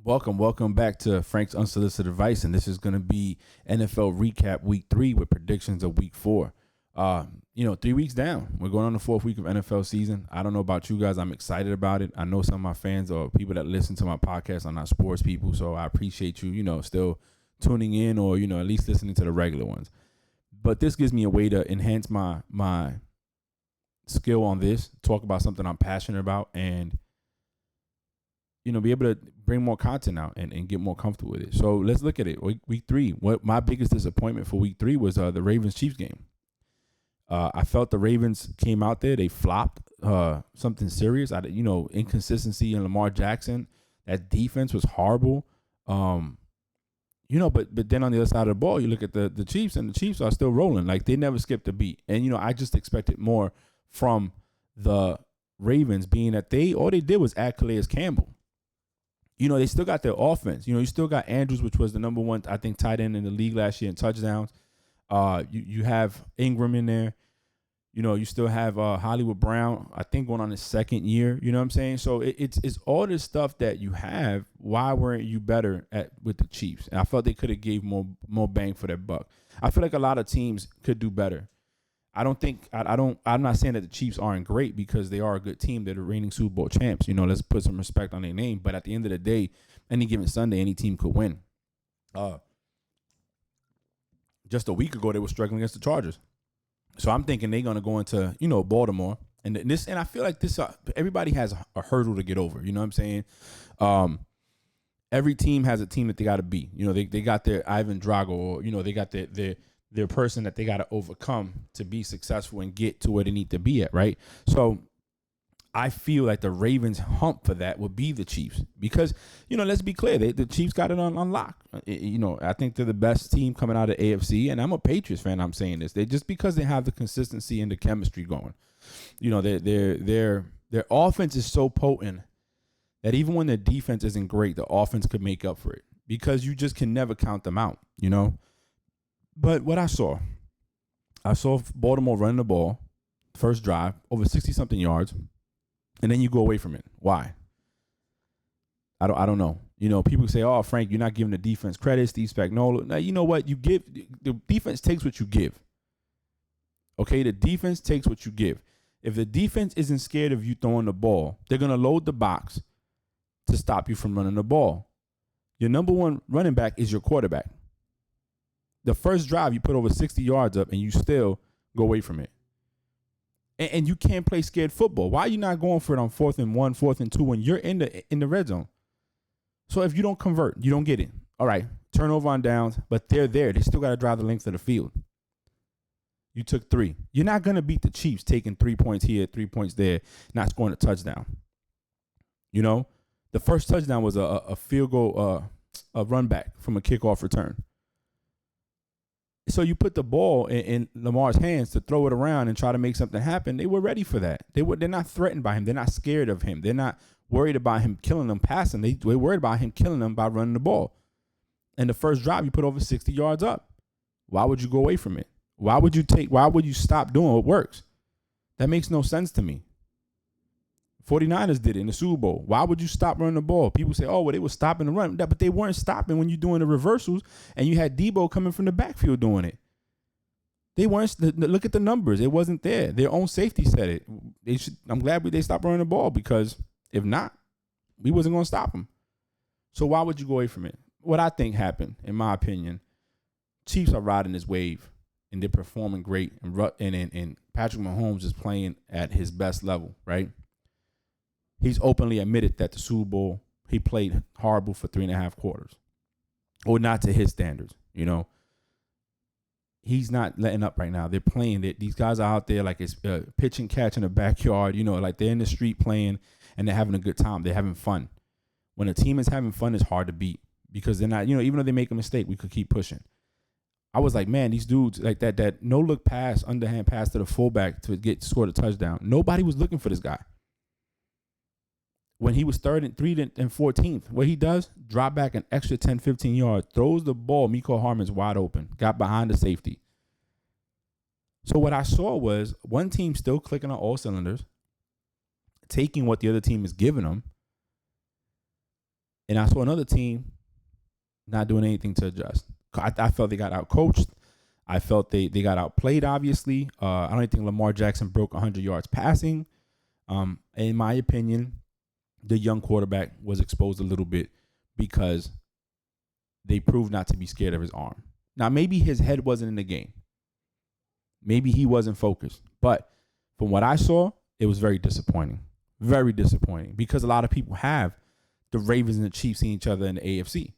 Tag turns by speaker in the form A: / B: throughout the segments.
A: Welcome back to Frank's Unsolicited Advice, and this is going to be NFL recap week 3 with predictions of week 4. 3 weeks down. We're going on the 4th week of NFL season. I don't know about you guys. I'm excited about it. I know some of my fans or people that listen to my podcast are not sports people, so I appreciate you, still tuning in or, at least listening to the regular ones. But this gives me a way to enhance my skill on this, talk about something I'm passionate about, and be able to bring more content out and get more comfortable with it. So let's look at it. Week 3. What my biggest disappointment for week 3 was the Ravens-Chiefs game. I felt the Ravens came out there. They flopped something serious. Inconsistency in Lamar Jackson. That defense was horrible. But then on the other side of the ball, you look at the Chiefs, and the Chiefs are still rolling. Like, they never skipped a beat. And, I just expected more from the Ravens, being that all they did was add Calais Campbell. They still got their offense. You still got Andrews, which was the number one, I think, tight end in the league last year in touchdowns. You have Ingram in there. You still have Hollywood Brown, I think, going on his second year. You know what I'm saying? So it's all this stuff that you have. Why weren't you better with the Chiefs? And I felt they could have gave more bang for their buck. I feel like a lot of teams could do better. I'm not saying that the Chiefs aren't great, because they are a good team. They're the reigning Super Bowl champs. Let's put some respect on their name. But at the end of the day, any given Sunday, any team could win. Just a week ago, they were struggling against the Chargers. So I'm thinking they're going to go into, Baltimore. And I feel like this, everybody has a hurdle to get over. You know what I'm saying? Every team has a team that they got to beat. They got their Ivan Drago, or, they got their person that they got to overcome to be successful and get to where they need to be at, right? So I feel like the Ravens' hump for that would be the Chiefs, because, let's be clear, the Chiefs got it on lock. I think they're the best team coming out of AFC, and I'm a Patriots fan. I'm saying this. Just because they have the consistency and the chemistry going. Their offense is so potent that even when their defense isn't great, the offense could make up for it, because you just can never count them out, But what I saw Baltimore running the ball, first drive, over 60-something yards, and then you go away from it. Why? I don't know. People say, "Oh, Frank, you're not giving the defense credit, Steve Spagnuolo." Now, you know what? The defense takes what you give. Okay, the defense takes what you give. If the defense isn't scared of you throwing the ball, they're gonna load the box to stop you from running the ball. Your number one running back is your quarterback. The first drive, you put over 60 yards up, and you still go away from it. And you can't play scared football. Why are you not going for it on 4th and 1, 4th and 2 when you're in the red zone? So if you don't convert, you don't get it. All right, turnover on downs, but they're there. They still got to drive the length of the field. You took 3. You're not going to beat the Chiefs taking 3 points here, 3 points there, not scoring a touchdown. The first touchdown was a field goal, a run back from a kickoff return. So you put the ball in Lamar's hands to throw it around and try to make something happen. They were ready for that. They're not threatened by him. They're not scared of him. They're not worried about him killing them passing. They're worried about him killing them by running the ball. And the first drive, you put over 60 yards up. Why would you go away from it? Why would you stop doing what works? That makes no sense to me. 49ers did it in the Super Bowl. Why would you stop running the ball? People say, oh, well, they were stopping the run. But they weren't stopping when you're doing the reversals, and you had Debo coming from the backfield doing it. They weren't. Look at the numbers. It wasn't there. Their own safety said it. I'm glad they stopped running the ball, because if not, we wasn't going to stop them. So why would you go away from it? What I think happened, in my opinion, Chiefs are riding this wave, and they're performing great, and Patrick Mahomes is playing at his best level, right? He's openly admitted that the Super Bowl, he played horrible for 3.5 quarters. Or not to his standards, He's not letting up right now. They're playing. These guys are out there like it's pitch and catch in the backyard, like they're in the street playing, and they're having a good time. They're having fun. When a team is having fun, it's hard to beat, because they're not, even though they make a mistake, we could keep pushing. I was like, man, these dudes, like that no-look pass, underhand pass to the fullback to score the touchdown. Nobody was looking for this guy. When he was 3rd and 14th, what he does, drop back an extra 10, 15 yards, throws the ball, Mecole Hardman's wide open, got behind the safety. So what I saw was one team still clicking on all cylinders, taking what the other team is giving them, And I saw another team not doing anything to adjust. I felt they got out coached. I felt they got outplayed, obviously. I don't think Lamar Jackson broke 100 yards passing. In my opinion, the young quarterback was exposed a little bit because they proved not to be scared of his arm. Now, maybe his head wasn't in the game. Maybe he wasn't focused. But from what I saw, it was very disappointing. Very disappointing because a lot of people have the Ravens and the Chiefs seeing each other in the AFC.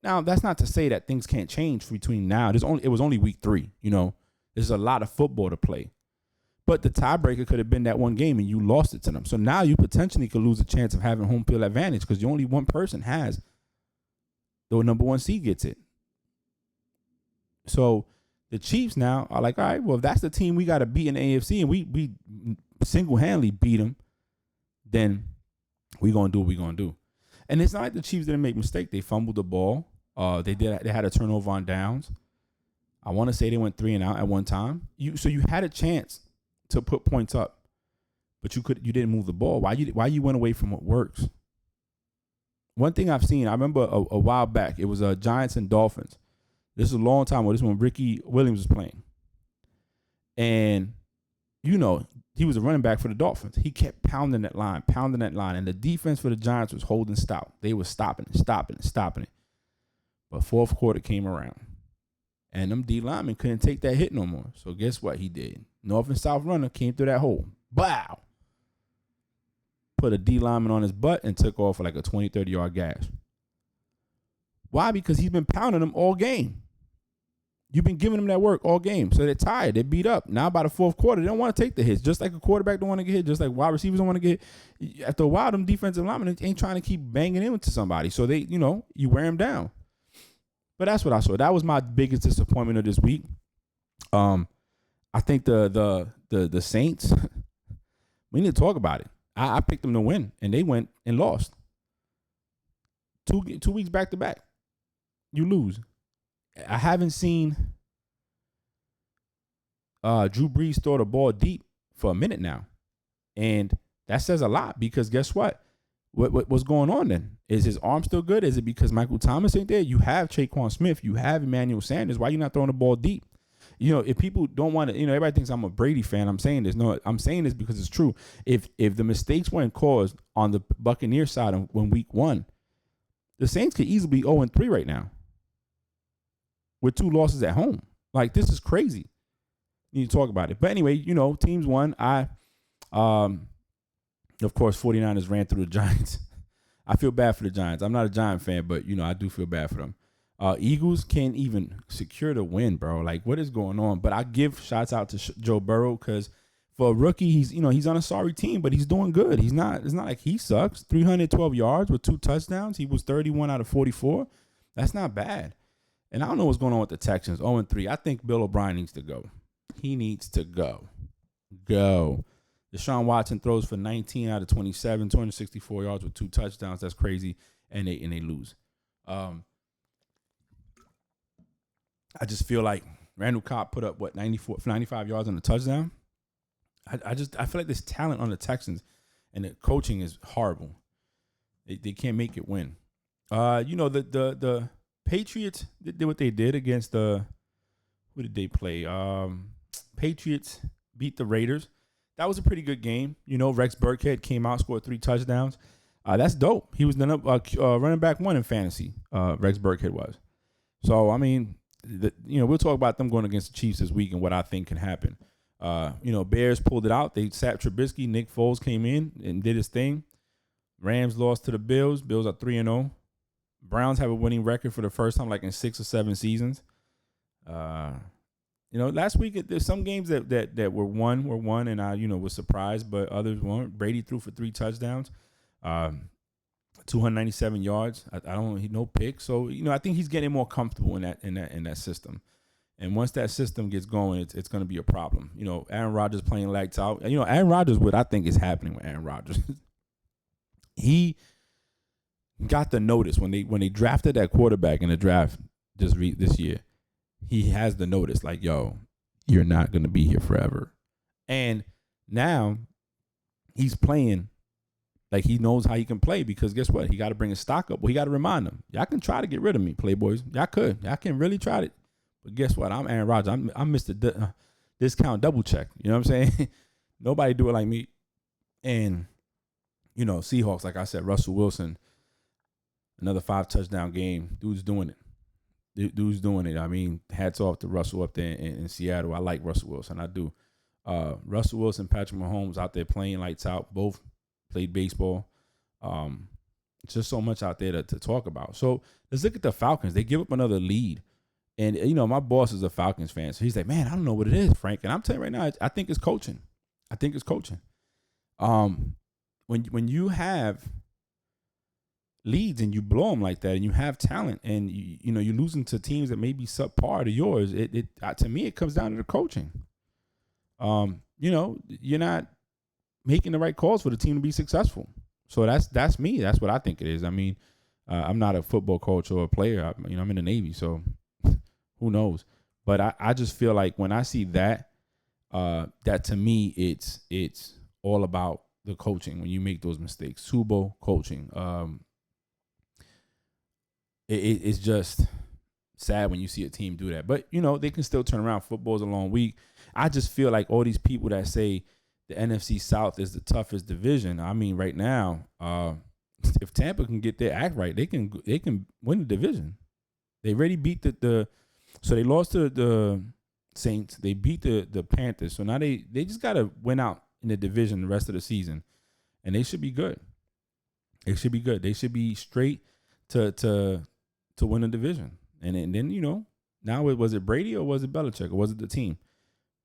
A: Now, that's not to say that things can't change between now. It was only week 3, you know. There's a lot of football to play. But the tiebreaker could have been that one game and you lost it to them. So now you potentially could lose a chance of having home field advantage because only one person has the number 1 seed gets it. So the Chiefs now are like, all right, well, if that's the team we got to beat in the AFC and we single-handedly beat them, then we're going to do what we're going to do. And it's not like the Chiefs didn't make a mistake. They fumbled the ball. They had a turnover on downs. I want to say they went 3 and out at one time. So you had a chance to put points up, but you didn't move the ball. Why you went away from what works? One thing I've seen, I remember a while back, it was Giants and Dolphins. This is a long time ago. This is when Ricky Williams was playing. And, you know, he was a running back for the Dolphins. He kept pounding that line. And the defense for the Giants was holding stout. They were stopping it. But fourth quarter came around. And them D linemen couldn't take that hit no more. So guess what he did? North and South runner came through that hole. Bow! Put a D lineman on his butt and took off for like a 20, 30-yard gash. Why? Because he's been pounding them all game. You've been giving them that work all game. So they're tired. They're beat up. Now by the fourth quarter, they don't want to take the hits. Just like a quarterback don't want to get hit. Just like wide receivers don't want to get hit. After a while, them defensive linemen ain't trying to keep banging into somebody. So they, you wear them down. But that's what I saw. That was my biggest disappointment of this week. I think the Saints, we need to talk about it. I picked them to win, and they went and lost. 2 weeks back to back. You lose. I haven't seen Drew Brees throw the ball deep for a minute now. And that says a lot because guess what? What's going on then? Is his arm still good? Is it because Michael Thomas ain't there? You have Traquan Smith. You have Emmanuel Sanders. Why are you not throwing the ball deep? If people don't want to, everybody thinks I'm a Brady fan. I'm saying this. No, I'm saying this because it's true. If the mistakes weren't caused on the Buccaneers side when week 1, the Saints could easily be 0-3 right now with 2 losses at home. Like, this is crazy. You need to talk about it. But anyway, teams won. Of course, 49ers ran through the Giants. I feel bad for the Giants. I'm not a Giant fan, but, I do feel bad for them. Eagles can't even secure the win, bro. Like, what is going on? But I give shots out to Joe Burrow because for a rookie, he's on a sorry team, but he's doing good. It's not like he sucks. 312 yards with 2 touchdowns. He was 31 out of 44. That's not bad. And I don't know what's going on with the Texans. 0-3. I think Bill O'Brien needs to go. He needs to go. Go. Deshaun Watson throws for 19 out of 27, 264 yards with 2 touchdowns. That's crazy. And they lose. I just feel like Randall Cobb put up 95 yards on the touchdown. I feel like there's talent on the Texans, and the coaching is horrible. They can't make it win. The Patriots did what they did against who did they play? Patriots beat the Raiders. That was a pretty good game. Rex Burkhead came out, scored 3 touchdowns. That's dope. He was the running back 1 in fantasy. Rex Burkhead was. So I mean. We'll talk about them going against the Chiefs this week and what I think can happen. Bears pulled it out. They sat Trubisky. Nick Foles came in and did his thing. Rams lost to the Bills. Bills are 3-0. Browns have a winning record for the first time like in 6 or 7 seasons. Last week there's some games that were won and I was surprised, but others weren't. Brady threw for 3 touchdowns. 297 yards. No pick. So I think he's getting more comfortable in that system. And once that system gets going, it's going to be a problem. Aaron Rodgers playing lights out. Aaron Rodgers. What I think is happening with Aaron Rodgers, he got the notice when they drafted that quarterback in the draft this year. He has the notice like, yo, you're not going to be here forever. And now he's playing Like, he knows how he can play, because guess what? He got to bring his stock up. Well, he got to remind them, y'all can try to get rid of me, Playboys. Y'all could. Y'all can really try it. But guess what? I'm Aaron Rodgers. I'm Mr. Discount double check. You know what I'm saying? Nobody do it like me. And, Seahawks, like I said, Russell Wilson, another 5 touchdown game. Dude's doing it. Dude's doing it. I mean, hats off to Russell up there in Seattle. I like Russell Wilson. I do. Russell Wilson, Patrick Mahomes out there playing lights out. Both played baseball. Just so much out there to talk about. So let's look at the Falcons. They give up another lead. And, my boss is a Falcons fan. So he's like, man, I don't know what it is, Frank. And I'm telling you right now, I think it's coaching. When you have leads and you blow them like that, and you have talent, and you're losing to teams that may be subpar to yours, to me, it comes down to the coaching. You're not making the right calls for the team to be successful. So that's me. That's what I think it is. I mean, I'm not a football coach or a player. I'm in the Navy, so who knows? But I just feel like when I see that, that to me, it's all about the coaching. When you make those mistakes, Subo coaching. It's just sad when you see a team do that. But they can still turn around. Football's a long week. I just feel like all these people that say the NFC South is the toughest division. I mean, right now, if Tampa can get their act right, they can win the division. They already beat so they lost to the Saints. They beat the Panthers. So now they just gotta win out in the division the rest of the season, and they should be good. They should be good. They should be straight to win the division. And then now was it Brady or was it Belichick or was it the team?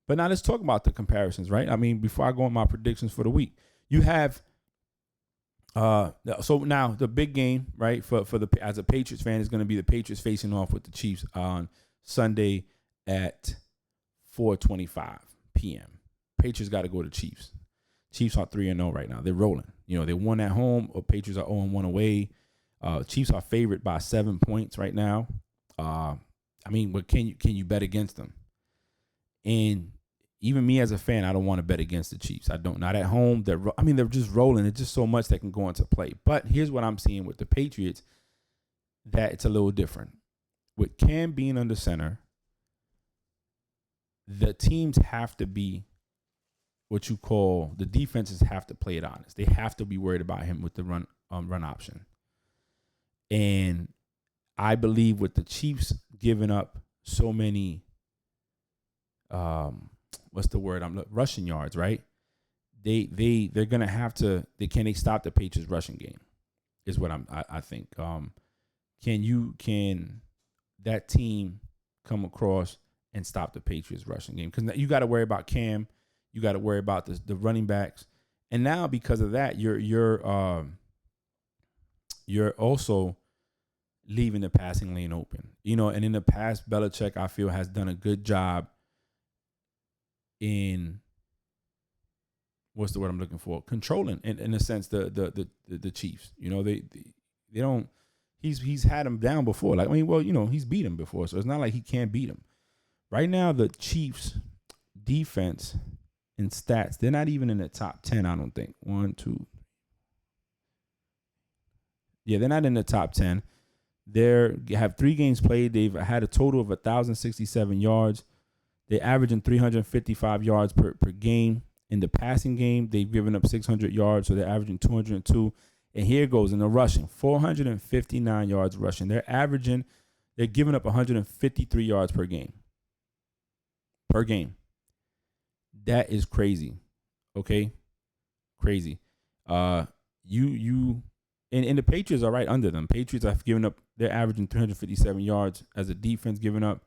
A: But now let's talk about the comparisons, right? I mean, before I go on my predictions for the week, you have so now the big game, right, for as a Patriots fan, is going to be the Patriots facing off with the Chiefs on Sunday at 4:25 p.m. Patriots got to go to Chiefs. Chiefs are 3-0 right now. They're rolling. They won at home. Or Patriots are 0-1 away. Chiefs are favored by 7 points right now. I mean, but can you bet against them? And even me as a fan, I don't want to bet against the Chiefs. I don't. Not at home. They're just rolling. It's just so much that can go into play. But here's what I'm seeing with the Patriots, that it's a little different. With Cam being under center, the teams have to be what you call, the defenses have to play it honest. They have to be worried about him with the run option. And I believe with the Chiefs giving up so many rushing yards, right? They're gonna have to. Can they stop the Patriots rushing game? Is what I think. Can that team come across and stop the Patriots rushing game? Because you got to worry about Cam, you got to worry about the running backs, and now because of that, you're also leaving the passing lane open. And in the past, Belichick, I feel, has done a good job in, what's the word I'm looking for? Controlling, in a sense, the Chiefs. They don't. He's had them down before. Like, he's beat them before, so it's not like he can't beat them. Right now, the Chiefs defense and stats, they're not even in the top 10. I don't think 1, 2. Yeah, they're not in the top 10. They have 3 games played. They've had a total of 1,067 yards. They're averaging 355 yards per game. In the passing game, they've given up 600 yards, so they're averaging 202. And here goes in the rushing, 459 yards rushing. They're giving up 153 yards per game. That is crazy. Okay? Crazy. And the Patriots are right under them. Patriots have given up, they're averaging 357 yards as a defense, giving up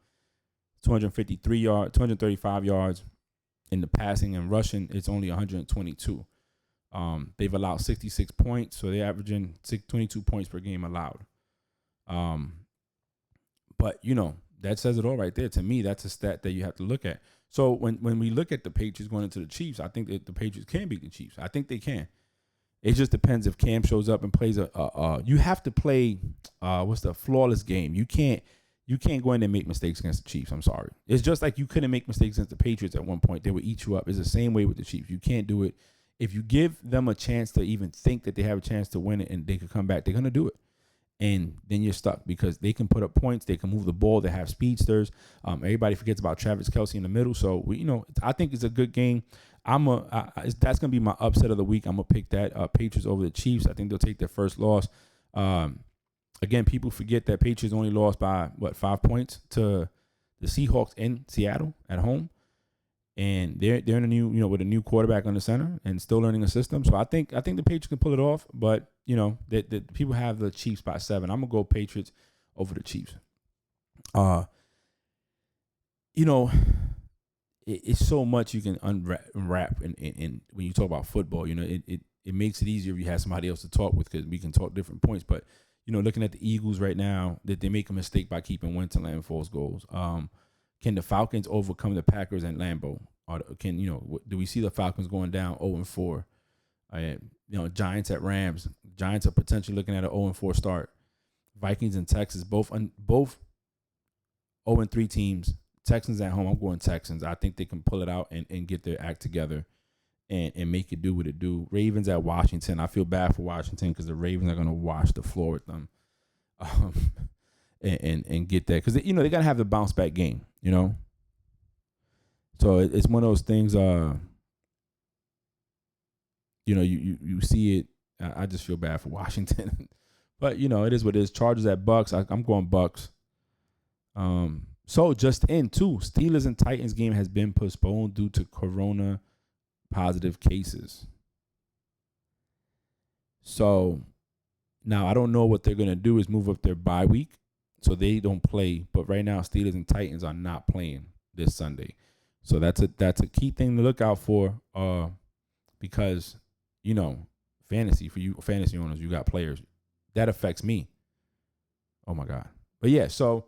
A: 235 yards. In the passing and rushing, it's only 122. They've allowed 66 points, so they're averaging 22 points per game allowed. But that says it all right there. To me, that's a stat that you have to look at. So when we look at the Patriots going into the Chiefs, I think that the Patriots can beat the Chiefs. I think they can. It just depends if Cam shows up and plays you have to play the flawless game. You can't go in there and make mistakes against the Chiefs. I'm sorry. It's just like you couldn't make mistakes against the Patriots at one point. They would eat you up. It's the same way with the Chiefs. You can't do it. if you give them a chance to even think that they have a chance to win it and they could come back, they're gonna do it. And then you're stuck because they can put up points, they can move the ball, they have speedsters. Everybody forgets about Travis Kelce in the middle, so I think it's a good game. That's gonna be my upset of the week. I'm gonna pick that Patriots over the Chiefs. I think they'll take their first loss. Again, people forget that Patriots only lost by 5 points to the Seahawks in Seattle at home, and they're in a new with a new quarterback on the center and still learning a system. So I think the Patriots can pull it off, but the people have the Chiefs by 7. I'm gonna go Patriots over the Chiefs. It's so much you can unwrap and when you talk about football. It makes it easier if you have somebody else to talk with because we can talk different points. But looking at the Eagles right now, that they make a mistake by keeping Wentz and Lambeau false goals. Can the Falcons overcome the Packers and Lambeau? Or do we see the Falcons going down 0-4? Giants at Rams. Giants are potentially looking at an 0-4 start. Vikings and Texans, both 0-3 teams. Texans at home. I'm going Texans. I think they can pull it out and get their act together and make it do what it do. Ravens at Washington. I feel bad for Washington because the Ravens are going to wash the floor with them and get that. Because, they got to have the bounce back game, So it's one of those things, you see it. I just feel bad for Washington. But, it is what it is. Chargers at Bucks. I'm going Bucks. So just in too, Steelers and Titans game has been postponed due to corona positive cases. So now I don't know what they're gonna do is move up their bye week so they don't play. But right now, Steelers and Titans are not playing this Sunday. So that's a key thing to look out for. Because fantasy for you fantasy owners, you got players that affects me. Oh my God! But yeah, so.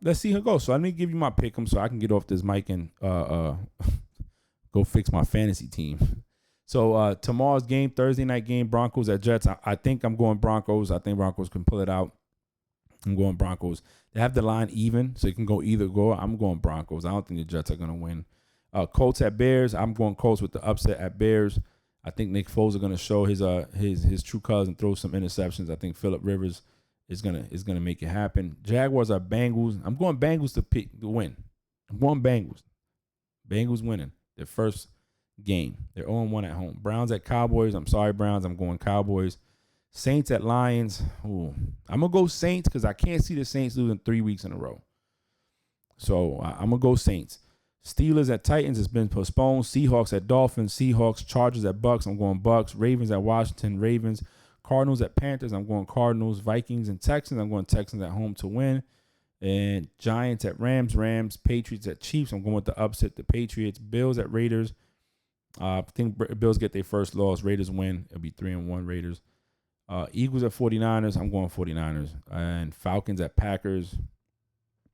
A: Let's see how it goes. So let me give you my pick 'em so I can get off this mic and go fix my fantasy team. So tomorrow's game, Thursday night game, Broncos at Jets. I think I'm going Broncos. I think Broncos can pull it out. I'm going Broncos. They have the line even, so it can go either go. I'm going Broncos. I don't think the Jets are going to win. Colts at Bears. I'm going Colts with the upset at Bears. I think Nick Foles are going to show his true colors and throw some interceptions. I think Phillip Rivers is gonna make it happen. Jaguars are Bengals. I'm going Bengals to win. I'm going Bengals. Bengals winning their first game. They're 0-1 at home. Browns at Cowboys. I'm sorry, Browns. I'm going Cowboys. Saints at Lions. Ooh, I'm gonna go Saints because I can't see the Saints losing 3 weeks in a row. So I'm gonna go Saints. Steelers at Titans has been postponed. Seahawks at Dolphins. Seahawks. Chargers at Bucks. I'm going Bucks. Ravens at Washington. Ravens. Cardinals at Panthers. I'm going Cardinals. Vikings and Texans. I'm going Texans at home to win. And Giants at Rams. Rams. Patriots at Chiefs. I'm going with the upset. The Patriots. Bills at Raiders. I think Bills get their first loss. Raiders win. It'll be 3-1 Raiders. Eagles at 49ers. I'm going 49ers. And Falcons at Packers.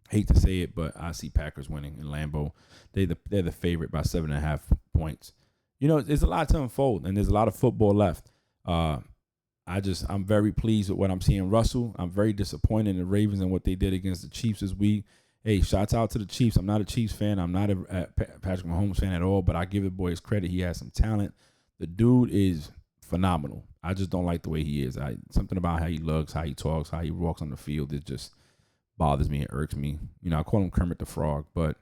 A: Hate to say it, but I see Packers winning in Lambeau. They're the favorite by 7.5 points. There's a lot to unfold, and there's a lot of football left. I'm very pleased with what I'm seeing. Russell, I'm very disappointed in the Ravens and what they did against the Chiefs this week. Hey, shouts out to the Chiefs. I'm not a Chiefs fan. I'm not a Patrick Mahomes fan at all, but I give the boy his credit. He has some talent. The dude is phenomenal. I just don't like the way he is. Something about how he looks, how he talks, how he walks on the field, it just bothers me. It irks me. I call him Kermit the Frog. But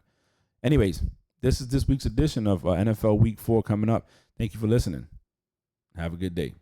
A: anyways, this is this week's edition of NFL Week 4 coming up. Thank you for listening. Have a good day.